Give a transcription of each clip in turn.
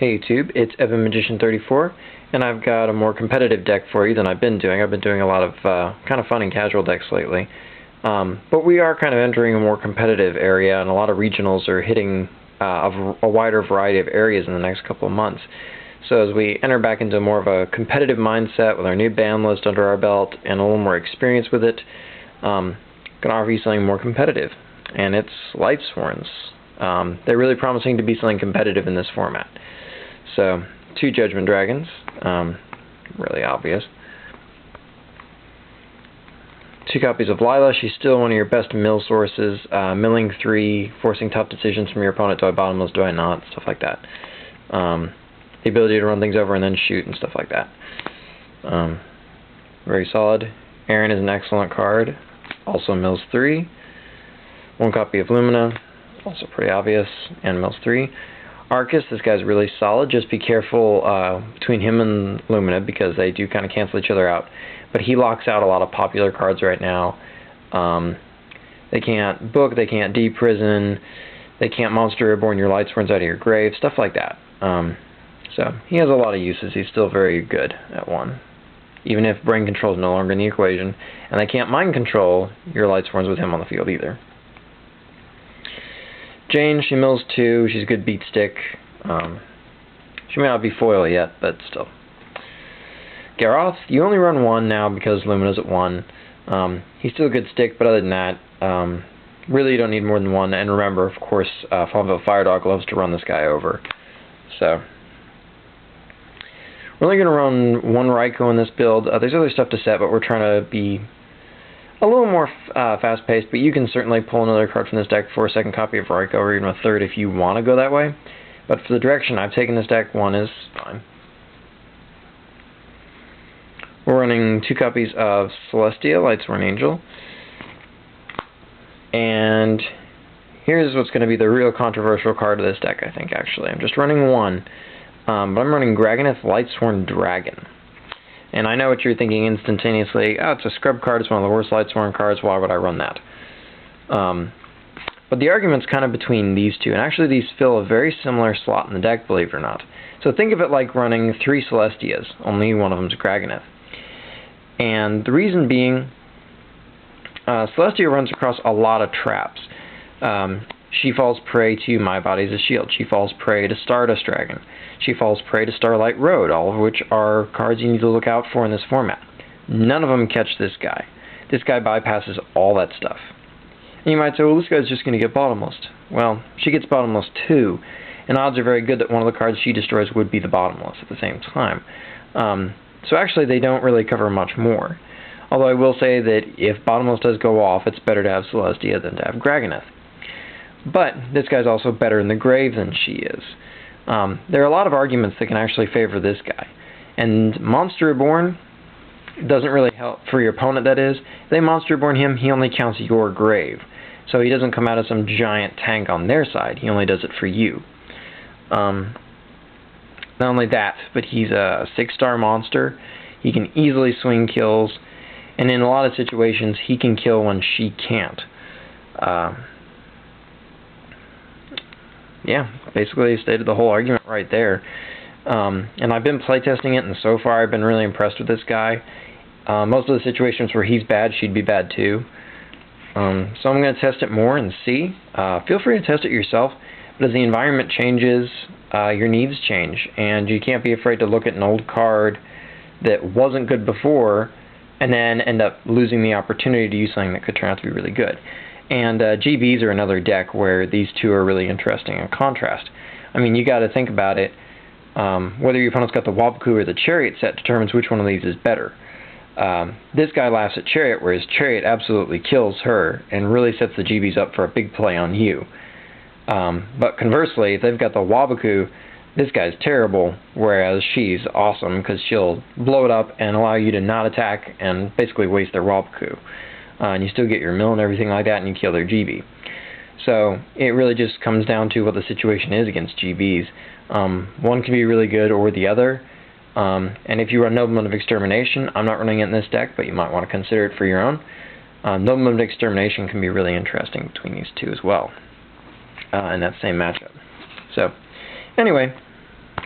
Hey YouTube, it's Evan Magician 34, and I've got a more competitive deck for you than I've been doing. I've been doing a lot of kind of fun and casual decks lately. But we are kind of entering a more competitive area, and a lot of regionals are hitting a wider variety of areas in the next couple of months. So as we enter back into more of a competitive mindset with our new ban list under our belt and a little more experience with it, I'm going to offer you something more competitive, and it's Lightsworns. They're really promising to be something competitive in this format. So, 2 Judgment Dragons, really obvious. 2 copies of Lila, she's still one of your best mill sources. Milling 3, forcing tough decisions from your opponent, do I bottomless, do I not, stuff like that. The ability to run things over and then shoot and stuff like that. Very solid. Aaron is an excellent card, also mills 3. 1 copy of Lumina, also pretty obvious, and mills 3. Arcus, this guy's really solid. Just be careful between him and Lumina because they do kind of cancel each other out. But he locks out a lot of popular cards right now. They can't book, they can't deprison, they can't monster reborn your Lightsworns out of your grave, stuff like that. So he has a lot of uses. He's still very good at 1. Even if brain control is no longer in the equation. And they can't mind control your Lightsworns with him on the field either. Jane, she mills 2, she's a good beat stick. She may not be foil yet, but still. Garroth, you only run 1 now because Lumina's at 1. He's still a good stick, but other than that, really you don't need more than 1. And remember, of course, Falmville Firedog loves to run this guy over. So, we're only going to run 1 Raikou in this build. There's other stuff to set, but we're trying to be a little more fast-paced, but you can certainly pull another card from this deck for a 2nd copy of Raikou, or even a 3rd if you want to go that way. But for the direction I've taken this deck, 1 is fine. We're running 2 copies of Celestia, Lightsworn Angel. And here's what's going to be the real controversial card of this deck, I think, actually. I'm just running 1, but I'm running Graganeth Lightsworn Dragon. And I know what you're thinking instantaneously. Oh, it's a scrub card. It's one of the worst Lightsworn cards. Why would I run that? But the argument's kind of between these 2. And actually, these fill a very similar slot in the deck, believe it or not. So think of it like running 3 Celestias. Only one of them's Graganeth. And the reason being, Celestia runs across a lot of traps. She falls prey to My Body's a Shield. She falls prey to Stardust Dragon. She falls prey to Starlight Road, all of which are cards you need to look out for in this format. None of them catch this guy. This guy bypasses all that stuff. And you might say, well, this guy's just going to get bottomless. Well, she gets bottomless too, and odds are very good that one of the cards she destroys would be the bottomless at the same time. So actually, they don't really cover much more. Although I will say that if bottomless does go off, it's better to have Celestia than to have Graganeth. But this guy's also better in the grave than she is. There are a lot of arguments that can actually favor this guy. And Monster Reborn doesn't really help for your opponent, that is. If they Monster Reborn him, he only counts your grave. So he doesn't come out as some giant tank on their side. He only does it for you. Not only that, but he's a 6-star monster. He can easily swing kills. And in a lot of situations, he can kill when she can't. Yeah, basically stated the whole argument right there. And I've been playtesting it, and so far I've been really impressed with this guy. Most of the situations where he's bad, she'd be bad too. So I'm going to test it more and see. Feel free to test it yourself, but as the environment changes, your needs change, and you can't be afraid to look at an old card that wasn't good before and then end up losing the opportunity to use something that could turn out to be really good. And GBs are another deck where these 2 are really interesting in contrast. I mean, you got to think about it. Whether your opponent's got the Waboku or the Chariot set determines which one of these is better. This guy laughs at Chariot, whereas Chariot absolutely kills her and really sets the GBs up for a big play on you. But conversely, if they've got the Waboku, this guy's terrible, whereas she's awesome because she'll blow it up and allow you to not attack and basically waste their Waboku. And you still get your mill and everything like that, and you kill their GB. So it really just comes down to what the situation is against GBs. One can be really good or the other. And if you run Nobleman of Extermination, I'm not running it in this deck, but you might want to consider it for your own. Nobleman of Extermination can be really interesting between these 2 as well in that same matchup. So, anyway,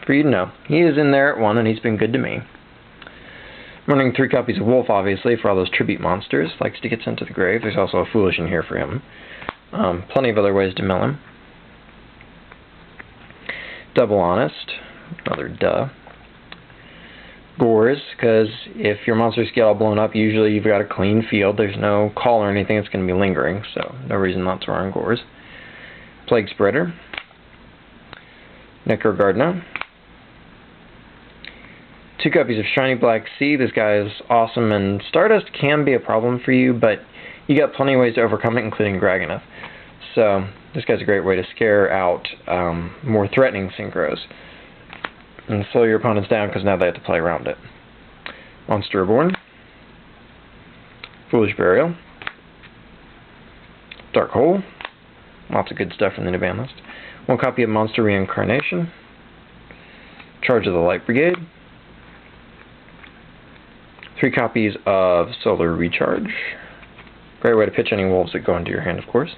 for you to know. He is in there at 1, and he's been good to me. I'm running 3 copies of Wolf, obviously, for all those tribute monsters. Likes to get sent to the grave. There's also a Foolish in here for him. Plenty of other ways to mill him. Double Honest. Another duh. Gores, because if your monsters get all blown up, usually you've got a clean field. There's no call or anything that's going to be lingering, so no reason not to run Gores. Plague Spreader. Necrogardna. 2 copies of Shiny Black Sea. This guy is awesome, and Stardust can be a problem for you, but you got plenty of ways to overcome it, including Dragoneth. So this guy's a great way to scare out more threatening synchros and slow your opponents down, because now they have to play around it. Monster Reborn. Foolish Burial. Dark Hole. Lots of good stuff from the new ban list. 1 copy of Monster Reincarnation. Charge of the Light Brigade. 3 copies of Solar Recharge. Great way to pitch any wolves that go into your hand, of course.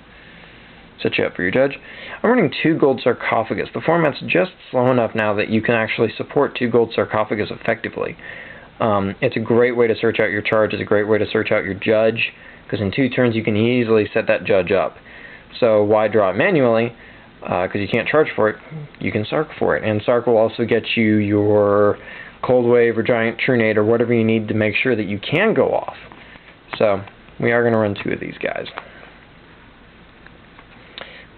Set you up for your judge. I'm running 2 Gold Sarcophagus. The format's just slow enough now that you can actually support 2 Gold Sarcophagus effectively. It's a great way to search out your charge. It's a great way to search out your judge, because in 2 turns you can easily set that judge up. So why draw it manually? Because you can't charge for it. You can Sarc for it. And Sarc will also get you your Cold Wave or Giant Trunade or whatever you need to make sure that you can go off. So we are going to run 2 of these guys.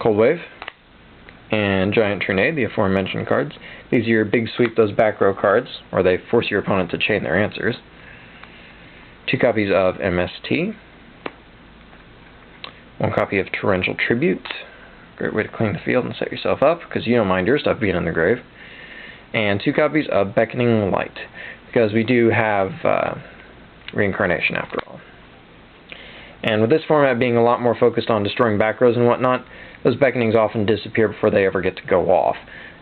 Cold Wave and Giant Trunade, the aforementioned cards. These are your big sweep those back row cards, or they force your opponent to chain their answers. 2 copies of MST. 1 copy of Torrential Tribute. Great way to clean the field and set yourself up, because you don't mind your stuff being in the grave. And 2 copies of Beckoning Light, because we do have Reincarnation after all. And with this format being a lot more focused on destroying back rows and whatnot, those Beckonings often disappear before they ever get to go off.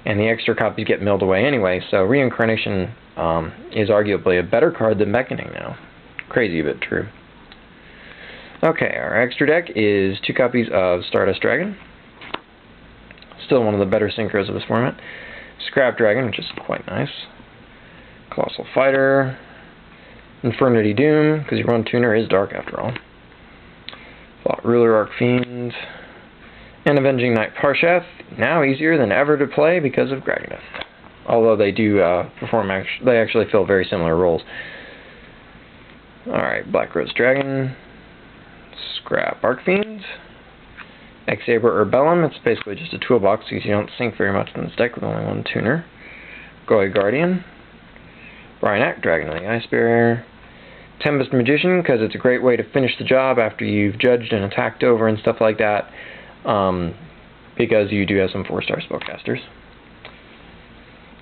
And the extra copies get milled away anyway, so Reincarnation is arguably a better card than Beckoning now. Crazy but true. Okay, our extra deck is 2 copies of Stardust Dragon. Still one of the better synchros of this format. Scrap Dragon, which is quite nice. Colossal Fighter. Infernity Doom, because your 1 tuner is dark after all. Thought Ruler Archfiend. And Avenging Knight Parshath, now easier than ever to play because of Dragoneth. Although they do they actually fill very similar roles. Alright, Black Rose Dragon. Scrap Archfiend. Exaber Urbellum, it's basically just a toolbox because you don't sink very much in this deck with only 1 tuner. Goy Guardian. Bryanak, Dragon of the Ice Barrier. Tempest Magician, because it's a great way to finish the job after you've judged and attacked over and stuff like that, because you do have some 4-star spellcasters.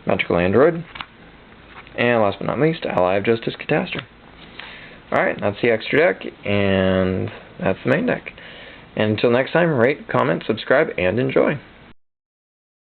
Magical Android. And last but not least, Ally of Justice Catastor. Alright, that's the extra deck, and that's the main deck. And until next time, rate, comment, subscribe, and enjoy.